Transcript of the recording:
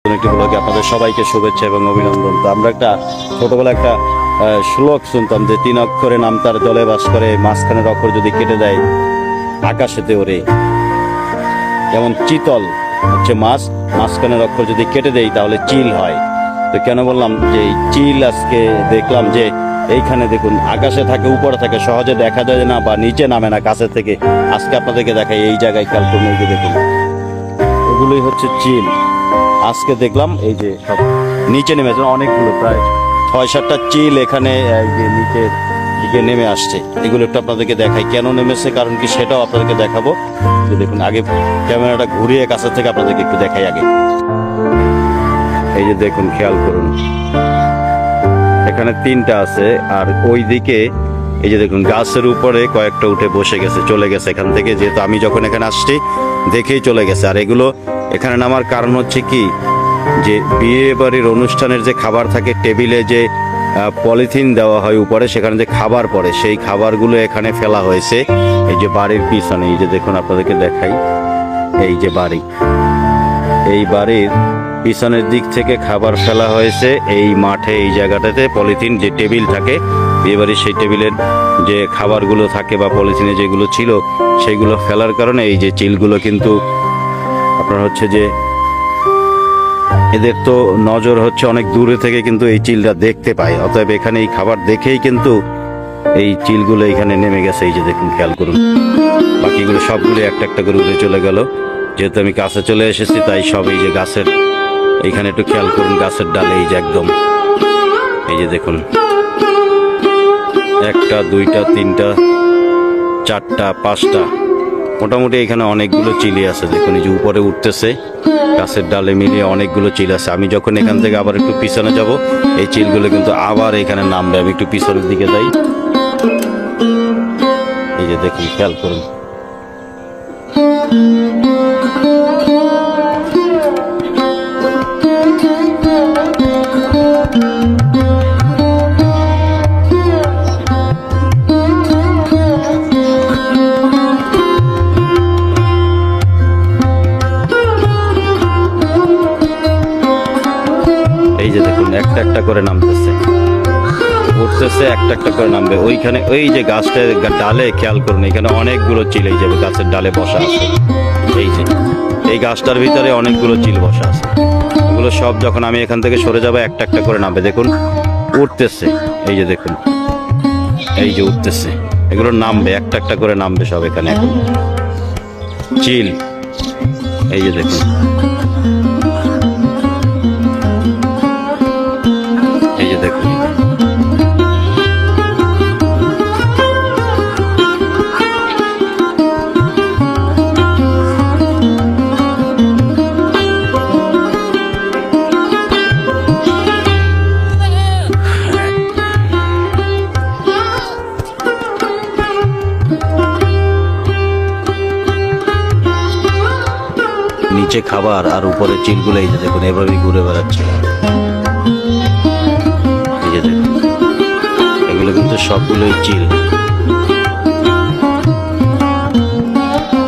একটি ব্লগে আপনাদের সবাইকে শুভেচ্ছা এবং অভিনন্দন। তো আমরা একটা ছোটবেলা একটা শ্লোক শুনতাম যে 3 অক্ষরে নাম তার জলে বাস করে, মাঝখানের অক্ষর যদি কেটে দেয় আকাশেতে ওরে। যেমন চিতল হচ্ছে মাছ, মাঝখানের অক্ষর যদি কেটে দেয় তাহলে চিল হয়। তো কেন বললাম যে এই চিল, আজকে দেখলাম যে এইখানে দেখুন আকাশে থাকে, উপরে থাকে, সহজে দেখা যায় না বা নিচে নামে না কাছে থেকে। আজকে আপনাদেরকে দেখাই এই জায়গায় খেয়াল করুন, এই যে দেখুন এগুলোই হচ্ছে চিল। আজকে দেখলাম এই যে সব নিচে নেমেছে অনেকগুলো, প্রায় 6-7টা চিল এখানে নিচের দিকে নেমে আসছে। এগুলো একটু আপনাদেরকে দেখাই কেন নেমেছে, কারণ কি সেটাও আপনাদেরকে দেখাবো। তো দেখুন আগে ক্যামেরাটা ঘুরিয়ে কাছে থেকে আপনাদেরকে একটু দেখাই আগে। এই যে দেখুন খেয়াল করুন এখানে 3টা আছে, আর ওই দিকে এই যে দেখুন গাছের উপরে কয়েকটা উঠে বসে গেছে, চলে গেছে এখান থেকে। যেহেতু আমি যখন এখানে আসছি দেখেই চলে গেছে। আর এগুলো এখানে নামার কারণ হচ্ছে কি, যে বিয়ে বাড়ির অনুষ্ঠানের যে খাবার থাকে, টেবিলে যে পলিথিন দেওয়া হয় উপরে, সেখানে যে খাবার পড়ে সেই খাবারগুলো এখানে ফেলা হয়েছে। এই যে বাড়ির পিছনে, এই যে দেখুন আপনাদেরকে দেখাই, এই যে বাড়ি, এই বাড়ির পিছনের দিক থেকে খাবার ফেলা হয়েছে এই মাঠে, এই জায়গাটাতে। পলিথিন যে টেবিল থাকে বিয়ে বাড়ির, সেই টেবিলের যে খাবারগুলো থাকে বা পলিথিনে যেগুলো ছিল সেইগুলো ফেলার কারণে এই যে চিলগুলো কিন্তু আপনার হচ্ছে যে এদের তো নজর হচ্ছে অনেক দূরে থেকে কিন্তু এই চিলটা দেখতে পায়। অতএব এখানে এই খাবার দেখেই কিন্তু এই চিলগুলো এখানে নেমে গেছে। এই যে দেখুন খেয়াল করুন, বাকিগুলো সবগুলো একটা একটা করে উড়ে চলে গেল। যেহেতু আমি কাছে চলে এসেছি তাই সব এই যে গাছের এইখানে একটু খেয়াল করুন, গাছের ডালে এই যে একদম এই যে দেখুন 1টা 2টা 3টা 4টা 5টা, মোটামুটি এখানে অনেকগুলো চিলি আছে। দেখুন এই যে উপরে উঠতেছে, গাছের ডালে মিলিয়ে অনেকগুলো চিল আছে। আমি যখন এখান থেকে আবার একটু পিছনে যাব, এই চিলগুলো কিন্তু আবার এখানে নামবে। আমি একটু পিছনের দিকে যাই, এই যে দেখুন খেয়াল করুন। এই যে দেখুন একটা একটা করে নামতেছে, উঠতেছে, একটা একটা করে নামবে। ওইখানে ওই যে গাছটার ডালে খেয়াল করুন, এখানে অনেকগুলো চিল এই যাবে গাছের ডালে বসা আছে। এই যে এই গাছটার ভিতরে অনেকগুলো চিল বসা আছে। এগুলো সব যখন আমি এখান থেকে সরে যাবো একটা একটা করে নামবে। দেখুন উঠতেছে, এই যে দেখুন এই যে উঠতেছে, এগুলো নামবে, একটা একটা করে নামবে সব এখানে এখন চিল। এই যে দেখুন দেখুন নিচে খাবার আর উপরে চিলগুলো এই যে দেখুন এভাবেই ঘুরে বেড়াচ্ছে। এই যে দেখুন এগুলো কিন্তু সবগুলোই চিল।